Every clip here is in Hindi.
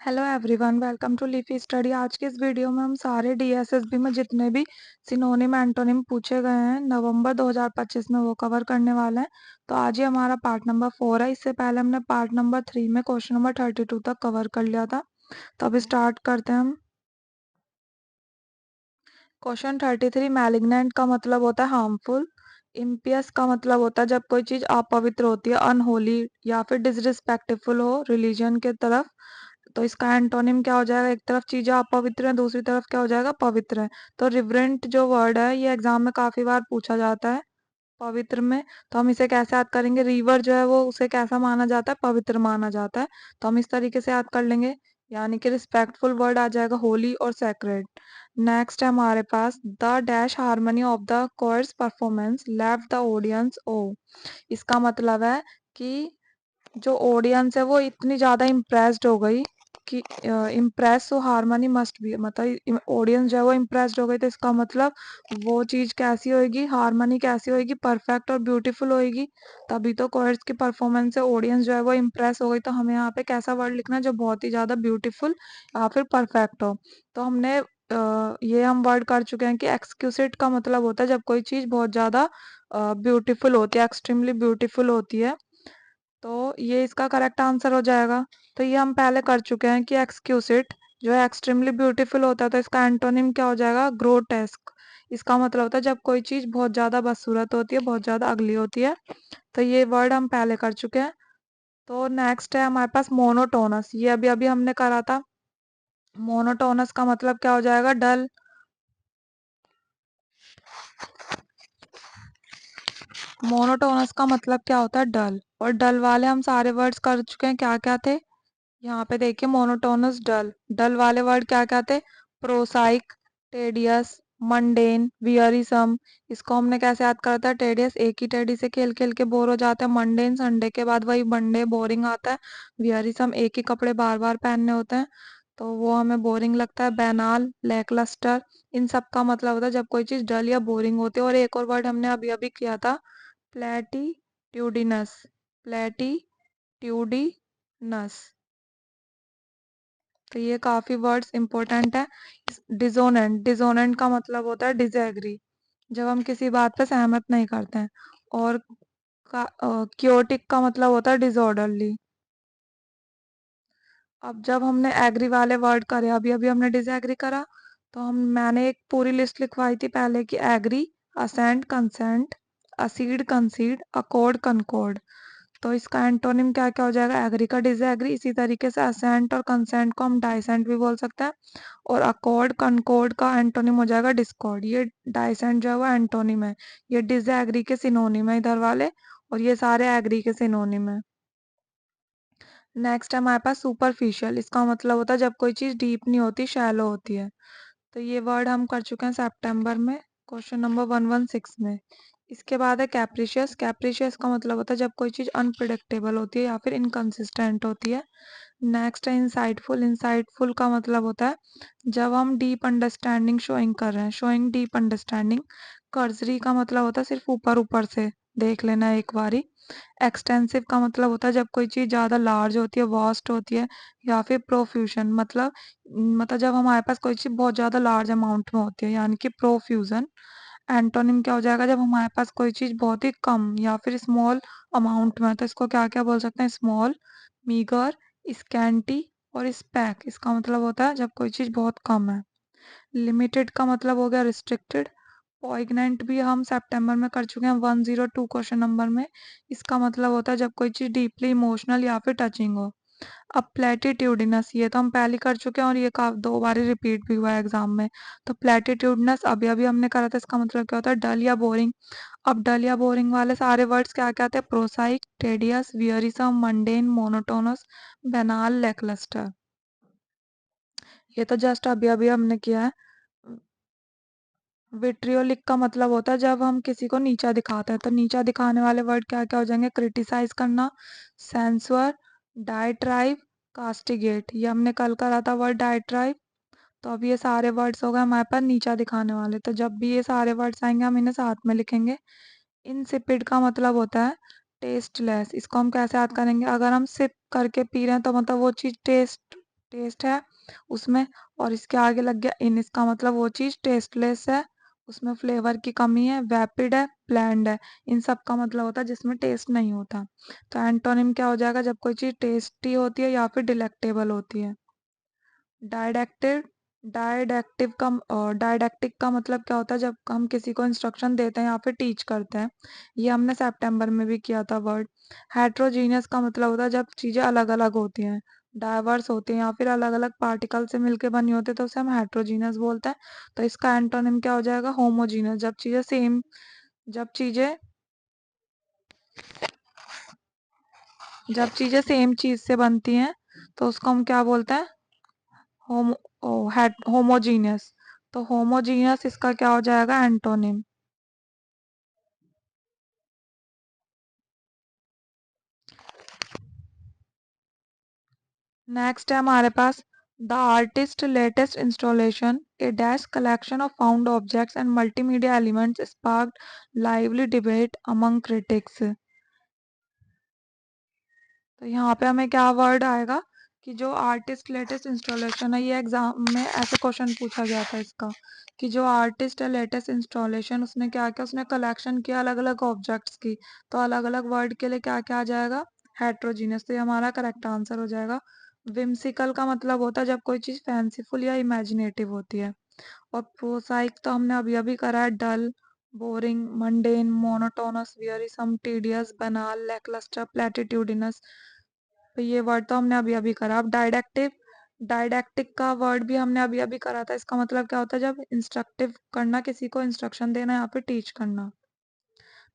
Hello everyone, welcome to Leafy Study. आज की इस वीडियो में हम सारे डीएसएसबी में जितने भी सिनोनिम एंटोनिम पूछे गए हैं नवंबर 2025 में वो कवर करने वाले हैं। तो आज ही हमारा पार्ट नंबर 4 है। इससे पहले हमने पार्ट नंबर 3 में क्वेश्चन नंबर 32 तक कवर कर लिया था। तो अब स्टार्ट करते हैं हम। क्वेश्चन 33, मैलिग्नेंट का मतलब होता है हार्मफुल। इम्पियस का मतलब होता है जब कोई चीज अपवित्र होती है, अनहोली या फिर डिसरिस्पेक्टफुल हो रिलीजन के तरफ। तो इसका एंटोनिम क्या हो जाएगा? एक तरफ चीजें अपवित्र है, दूसरी तरफ क्या हो जाएगा? पवित्र है। तो रिवरेंट जो वर्ड है ये एग्जाम में काफी बार पूछा जाता है पवित्र में। तो हम इसे कैसे याद करेंगे? रिवर जो है वो उसे कैसा माना जाता है? पवित्र माना जाता है। तो हम इस तरीके से याद कर लेंगे, यानी कि रिस्पेक्टफुल वर्ड आ जाएगा होली और सैक्रेड। नेक्स्ट है हमारे पास the dash harmony of the chorus performance left the audience ओ। इसका मतलब है कि जो ऑडियंस है वो इतनी ज्यादा इम्प्रेस्ड हो गई कि इम्प्रेस हो हार्मनी मस्ट बी, मतलब ऑडियंस जो है वो इम्प्रेस्ड हो गई। तो इसका मतलब वो चीज कैसी होएगी? हार्मनी कैसी होएगी? परफेक्ट और ब्यूटीफुल होएगी। तभी तो कोर्स की परफॉर्मेंस से ऑडियंस जो है वो इम्प्रेस हो गई। तो हमें यहाँ पे कैसा वर्ड लिखना है जो बहुत ही ज्यादा ब्यूटीफुल या फिर परफेक्ट हो। तो हमने ये हम वर्ड कर चुके हैं कि एक्सक्यूसिट का मतलब होता है जब कोई चीज बहुत ज्यादा ब्यूटीफुल होती है, एक्सट्रीमली ब्यूटीफुल होती है। तो ये इसका करेक्ट आंसर हो जाएगा। तो ये हम पहले कर चुके हैं कि एक्सक्यूसिट जो है एक्सट्रीमली ब्यूटीफुल होता है। तो इसका एंटोनिम क्या हो जाएगा? ग्रोटेस्क। इसका मतलब होता है जब कोई चीज बहुत ज्यादा बदसूरत होती है, बहुत ज्यादा अगली होती है। तो ये वर्ड हम पहले कर चुके हैं। तो नेक्स्ट है हमारे पास मोनोटोनस। ये अभी अभी हमने करा था। मोनोटोनस का मतलब क्या हो जाएगा? डल। मोनोटोनस का मतलब क्या होता है? डल। और डल वाले हम सारे वर्ड्स कर चुके हैं। क्या क्या थे यहाँ पे? देखिए, मोनोटोनस, डल। डल वाले वर्ड क्या क्या थे? प्रोसाइक, टेडियस, मंडेन, वियरिसम। इसको हमने कैसे याद करा था? टेडियस एक ही टेडी से खेल खेल के बोर हो जाता है। मंडेन संडे के बाद वही मंडे बोरिंग आता है। वियरिसम एक ही कपड़े बार बार पहनने होते हैं, तो वो हमें बोरिंग लगता है। बैनाल, लैकलस्टर, इन सब का मतलब होता है जब कोई चीज डल या बोरिंग होती है। और एक और वर्ड हमने अभी अभी किया था, प्लेटिट्यूडिनस। प्लेटिट्यूडिनस। तो ये काफी वर्ड्स इंपॉर्टेंट है। डिसोनेंट, डिसोनेंट का मतलब होता है डिसएग्री, जब हम किसी बात पे सहमत नहीं करते हैं। और क्योटिक का मतलब होता है डिसऑर्डरली। अब जब हमने एग्री वाले वर्ड करे, अभी अभी हमने डिसएग्री करा, तो मैंने एक पूरी लिस्ट लिखवाई थी पहले कि agree, assent, consent, accede, concede, accord, concord. तो इसका एंटोनिम क्या क्या हो जाएगा? एग्री का डिसएग्री। इसी तरीके से असेंट और कंसेंट को हम डाइसेंट भी बोल सकते हैं। और अकॉर्ड, कनकॉर्ड का एंटोनिम हो जाएगा डिस्कॉर्ड। ये डाइसेंट जो है वो एंटोनिम है, ये डिसएग्री के सिनोनिम है इधर वाले, और ये सारे एग्री के सिनोनिम है। नेक्स्ट है हमारे पास सुपरफिशियल। इसका मतलब होता है जब कोई चीज डीप नहीं होती, शैलो होती है। तो ये वर्ड हम कर चुके हैं सितंबर में, क्वेश्चन नंबर 116 में। इसके बाद है कैप्रिशियस। कैप्रिशियस का मतलब होता है जब कोई चीज अनप्रिडिक्टेबल होती है या फिर इनकंसिस्टेंट होती है। नेक्स्ट है इंसाइटफुल। इंसाइटफुल का मतलब होता है जब हम डीप अंडरस्टैंडिंग शोइंग कर रहे हैं, शोइंग डीप अंडरस्टैंडिंग। कर्जरी का मतलब होता है सिर्फ ऊपर ऊपर से देख लेना एक बारी। एक्सटेंसिव का मतलब होता है जब कोई चीज ज्यादा लार्ज होती है, वास्ट होती है। या फिर प्रोफ्यूजन, मतलब जब हमारे पास कोई चीज बहुत ज्यादा लार्ज अमाउंट में होती है, यानी कि प्रोफ्यूजन। एंटोनिम क्या हो जाएगा जब हमारे पास कोई चीज बहुत ही कम या फिर स्मॉल अमाउंट में है? तो इसको क्या क्या बोल सकते हैं? स्मॉल, मीगर, स्कैंटी और स्पैक। इसका मतलब होता है जब कोई चीज बहुत कम है। लिमिटेड का मतलब हो गया रिस्ट्रिक्टेड। पॉइग्नेंट भी हम सितंबर में कर चुके हैं 102 क्वेश्चन नंबर में। इसका मतलब होता है जब कोई चीज डीपली इमोशनल या फिर टचिंग हो। अब प्लेटिट्यूडिनस, ये तो हम पहले कर चुके हैं और ये का 2 बार रिपीट भी हुआ है एग्जाम में। तो प्लेटिट्यूडिनस अभी अभी हमने करा था। इसका मतलब क्या होता है? डल या बोरिंग। अब डल या बोरिंग वाले सारे वर्ड्स क्या क्या आते हैं? प्रोसाइक, टेडियस, वियरिसम, मंडेन, मोनोटोनस, बेनाल, लेकलस्टर। ये तो जस्ट अभी अभी हमने किया है। विट्रियोलिक का मतलब होता है जब हम किसी को नीचा दिखाते हैं। तो नीचा दिखाने वाले वर्ड क्या क्या हो जाएंगे? क्रिटिसाइज करना, सेंसर, डायट्राइव, कास्टिगेट। ये हमने कल करा था वर्ड डायट्राइव। तो अब ये सारे वर्ड्स हो गए हमारे पास नीचा दिखाने वाले। तो जब भी ये सारे वर्ड्स आएंगे हम इन्हें साथ में लिखेंगे। इनसिपिड का मतलब होता है टेस्टलेस। इसको हम कैसे याद करेंगे? अगर हम सिप करके पी रहे हैं तो मतलब वो चीज टेस्ट है उसमें, और इसके आगे लग गया इन, इसका मतलब वो चीज़ टेस्टलेस है, उसमें फ्लेवर की कमी है, वैपिड है, ब्लैंड है। इन सब का मतलब होता है जिसमें टेस्ट नहीं होता। तो एंटोनिम क्या हो जाएगा, जब कोई चीज़ टेस्टी होती है या फिर डिलेक्टेबल होती है। डायडेक्टिव, डायडेक्टिक का मतलब क्या होता है, जब हम किसी को इंस्ट्रक्शन देते हैं या फिर टीच करते हैं। ये हमने सितंबर में भी किया था वर्ड। हेट्रोजीनियस का मतलब होता है जब चीज़ें अलग अलग होती हैं, डाइवर्स होती हैं या फिर अलग अलग पार्टिकल से मिलके बनी होती है, तो उसे हम हेट्रोजीनियस बोलते हैं। तो इसका एंटोनिम क्या हो जाएगा, होमोजीनियस। जब चीज़ें जब चीज़ें सेम चीज़ से बनती हैं तो उसको हम क्या बोलते हैं, होमोजीनियस। तो होमोजीनियस इसका क्या हो जाएगा, एंटोनिम। नेक्स्ट है हमारे पास the artist latest installation, a dash collection of found objects and multimedia elements sparked lively debate among critics. तो यहाँ पे हमें क्या वर्ड आएगा कि जो आर्टिस्ट लेटेस्ट इंस्टॉलेशन है, ये एग्जाम में ऐसे क्वेश्चन पूछा गया था इसका, कि जो आर्टिस्ट है लेटेस्ट इंस्टॉलेशन, उसने क्या किया, उसने कलेक्शन किया अलग अलग ऑब्जेक्ट्स की। तो अलग अलग वर्ड के लिए क्या क्या आ जाएगा, हेट्रोजीनियस। तो ये हमारा करेक्ट आंसर हो जाएगा। विम्सिकल का मतलब होता है जब कोई चीज़ फैंसीफुल या इमेजिनेटिव होती है। और प्रोसाइक तो हमने अभी अभी करा है, डल, बोरिंग, मंडेन, मोनोटोनस, वियरिसम, टीडियस, बनाल, लैकलस्टर, प्लेटिट्यूडिनस। तो ये वर्ड तो हमने अभी अभी करा। अब डायडेक्टिव, डायडेक्टिक का वर्ड भी हमने अभी अभी करा था। इसका मतलब क्या होता है, जब इंस्ट्रक्टिव करना, किसी को इंस्ट्रक्शन देना या फिर टीच करना।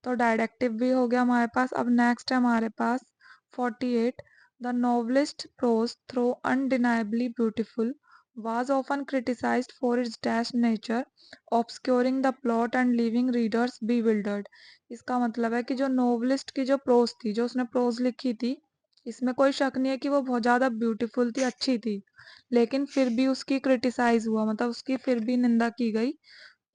तो डायडेक्टिव भी हो गया हमारे पास। अब नेक्स्ट है हमारे पास 48, the novelist prose though undeniably beautiful was often criticized for its dash nature, obscuring the plot and leaving readers bewildered। इसका मतलब है कि जो नोवेलिस्ट की जो प्रोज थी, जो उसने प्रोज लिखी थी, इसमें कोई शक नहीं है कि वो बहुत ज़्यादा ब्यूटीफुल थी, अच्छी थी, लेकिन फिर भी उसकी क्रिटिसाइज हुआ, मतलब उसकी फिर भी निंदा की गई।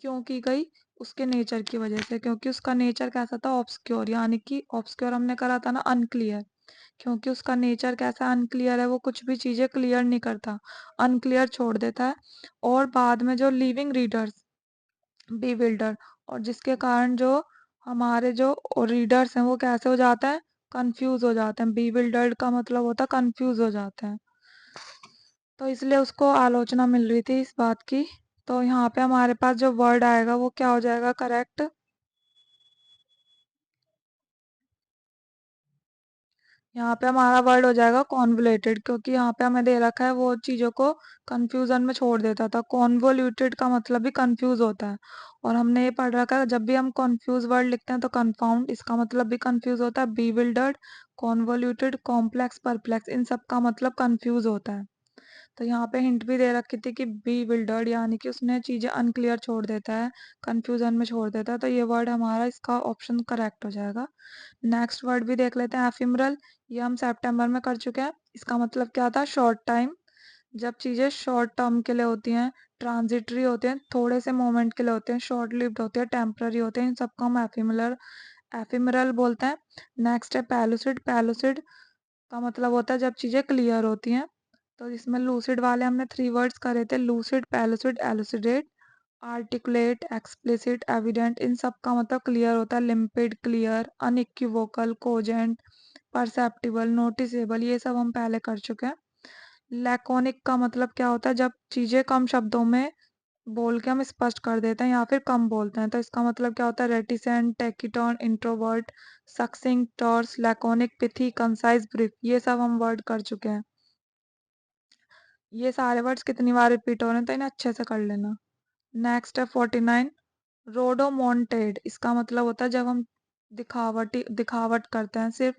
क्यों की गई, उसके नेचर की वजह से, क्योंकि उसका नेचर कैसा था, ऑब्सक्योर, यानी कि ऑब्सक्योर हमने करा था ना, अनक्लियर। क्योंकि उसका नेचर कैसा, अनक्लियर है, वो कुछ भी चीज़ें क्लियर नहीं करता, अनक्लियर छोड़ देता है। और बाद में जो लिविंग रीडर्स बीविल्डर, और जिसके कारण जो हमारे जो रीडर्स हैं वो कैसे हो जाते हैं, कंफ्यूज हो जाते हैं। बीविल्डर्ड का मतलब होता है कंफ्यूज हो जाते हैं। तो इसलिए उसको आलोचना मिल रही थी इस बात की। तो यहाँ पे हमारे पास जो वर्ड आएगा वो क्या हो जाएगा, करेक्ट। यहाँ पे हमारा वर्ड हो जाएगा कॉन्वोल्यूटेड, क्योंकि यहाँ पे हमें दे रखा है वो चीज़ों को कंफ्यूजन में छोड़ देता था। कॉन्वोल्यूटेड का मतलब भी कंफ्यूज होता है। और हमने ये पढ़ रखा है जब भी हम कंफ्यूज वर्ड लिखते हैं तो कंफाउंड, इसका मतलब भी कंफ्यूज होता है। बीविल्डर्ड, कॉन्वोल्यूटेड, कॉम्प्लेक्स, परप्लेक्स, इन सब का मतलब कंफ्यूज होता है। तो यहाँ पे हिंट भी दे रखी थी कि बी विल्डर्ड, यानी कि उसने चीज़ें अनक्लियर छोड़ देता है, कंफ्यूजन में छोड़ देता है। तो ये वर्ड हमारा इसका ऑप्शन करेक्ट हो जाएगा। नेक्स्ट वर्ड भी देख लेते हैं, एफिमरल। ये हम सितंबर में कर चुके हैं। इसका मतलब क्या था, शॉर्ट टाइम। जब चीज़ें शॉर्ट टर्म के लिए होती हैं, ट्रांजिटरी होते हैं, थोड़े से मोमेंट के लिए होते हैं, शॉर्ट लिव्ड होते हैं, टेम्पररी होते हैं, इन सबको हम एफिमरल बोलते हैं। नेक्स्ट है पैलुसिड। पैलुसिड का मतलब होता है जब चीज़ें क्लियर होती हैं। तो इसमें लूसिड वाले हमने 3 वर्ड्स करे थे, lucid, pellucid, elucidate. Articulate, explicit, evident, इन सब का मतलब क्लियर होता है। Limpid, clear, unequivocal, cogent, perceptible, noticeable, ये सब हम पहले कर चुके हैं। लैकोनिक का मतलब क्या होता है, जब चीज़ें कम शब्दों में बोल के हम स्पष्ट कर देते हैं या फिर कम बोलते हैं। तो इसका मतलब क्या होता है, reticent, taciturn, introvert, succinct, terse, laconic, pithy, concise, brief, ये सब हम वर्ड कर चुके हैं। ये सारे वर्ड्स कितनी बार रिपीट हो रहे हैं तो इन्हें अच्छे से कर लेना। नेक्स्ट है 49, रोडोमोंटेड। इसका मतलब होता है जब हम दिखावट करते हैं, सिर्फ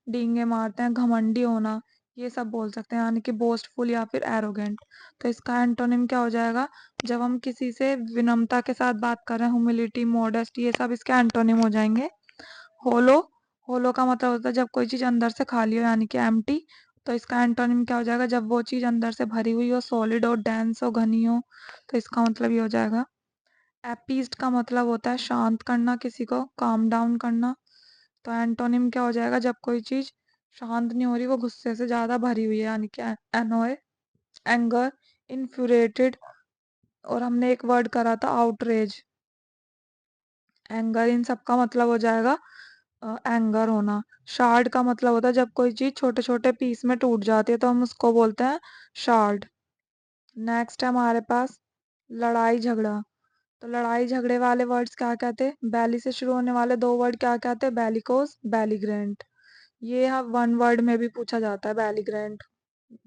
डींगे मारते हैं, घमंडी होना, ये सब बोल सकते हैं, यानी कि बोस्टफुल या फिर एरोगेंट। तो इसका एंटोनिम क्या हो जाएगा, जब हम किसी से विनम्रता के साथ बात कर रहे हैं, ह्यूमिलिटी, मॉडेस्ट, ये सब इसके एंटोनिम हो जाएंगे। होलो, होलो का मतलब होता है जब कोई चीज़ अंदर से खाली हो, यानी कि एम्प्टी। तो इसका एंटोनिम क्या हो जाएगा, जब वो चीज़ अंदर से भरी हुई हो, सॉलिड हो, डेंस हो, घनी हो। तो इसका मतलब ये हो जाएगा। एपीज्ड का मतलब होता है शांत करना, किसी को काम डाउन करना। तो एंटोनिम क्या हो जाएगा, जब कोई चीज़ शांत नहीं हो रही, वो गुस्से से ज़्यादा भरी हुई है, यानी कि एनोय। एंगर, इन्फ्यूरेटेड, और हमने एक वर्ड करा था आउटरेज। एंगर, इन सब का मतलब हो जाएगा एंगर होना। शार्ड का मतलब होता है जब कोई चीज छोटे छोटे पीस में टूट जाती है तो हम उसको बोलते हैं शार्ड। नेक्स्ट है हमारे पास लड़ाई झगड़ा। तो लड़ाई झगड़े वाले वर्ड्स क्या कहते हैं? बैली से शुरू होने वाले दो वर्ड क्या कहते हैं? बैलिकोस, बैलीग्रेंट। ये हम वन वर्ड में भी पूछा जाता है, बैलीग्रेंट,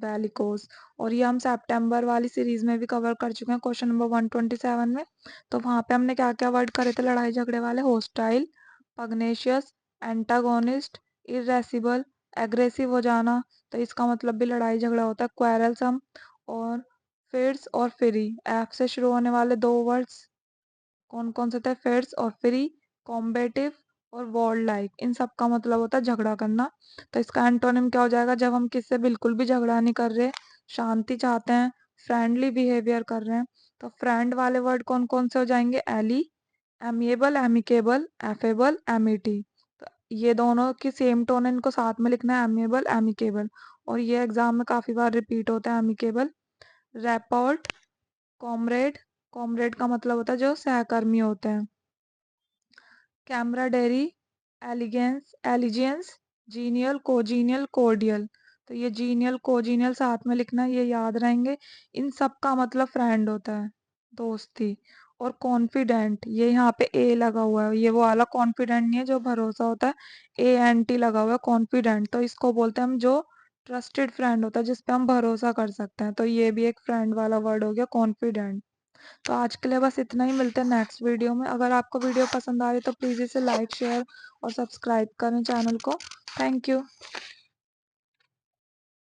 बैलिकोस। और ये हम सितंबर वाली सीरीज में भी कवर कर चुके हैं, क्वेश्चन नंबर 127 में। तो वहां पे हमने क्या क्या वर्ड करे थे लड़ाई झगड़े वाले? होस्टाइल, पग्नेशियस, एंटागोनिस्ट, इरेसिबल, एग्रेसिव हो जाना। तो इसका मतलब भी लड़ाई झगड़ा होता है, क्वेरलसम। और फिर्स और फ्री, एफ से शुरू होने वाले दो वर्ड्स कौन कौन से थे? फिर्स और फ्री, कॉम्बेटिव और वॉर लाइक। इन सब का मतलब होता है झगड़ा करना। तो इसका एंटोनिम क्या हो जाएगा? जब हम किससे बिल्कुल भी झगड़ा नहीं कर रहे, शांति चाहते हैं, फ्रेंडली बिहेवियर कर रहे हैं। तो फ्रेंड वाले वर्ड कौन कौन से हो जाएंगे? Ally, amiable, amicable, affable, amity. तो ये दोनों की सेम टोन है, इनको साथ में लिखना है, एमिएबल, एमिकेबल। और ये एग्जाम में काफी बार रिपीट होता है, एमिकेबल। रैपोर्ट, कॉमरेड, कॉमरेड का मतलब होता है जो सहकर्मी होते हैं। कैमराडेरी, एलिगेंस, एलिजियंस, जीनियल, कोजीनियल, कोर्डियल। तो ये जीनियल कोजीनियल साथ में लिखना है, ये याद रहेंगे। इन सब का मतलब फ्रेंड होता है, दोस्ती। और कॉन्फिडेंट, ये यहाँ पे ए लगा हुआ है, ये वो वाला कॉन्फिडेंट नहीं है जो भरोसा होता है, ए एन टी लगा हुआ है, कॉन्फिडेंट। तो इसको बोलते हैं हम जो ट्रस्टेड फ्रेंड होता है, जिसपे हम भरोसा कर सकते हैं। तो ये भी एक फ्रेंड वाला वर्ड हो गया, कॉन्फिडेंट। तो आज के लिए बस इतना ही, मिलते हैं नेक्स्ट वीडियो में। अगर आपको वीडियो पसंद आ रही है तो प्लीज़ इसे लाइक, शेयर और सब्सक्राइब करें चैनल को। Thank you.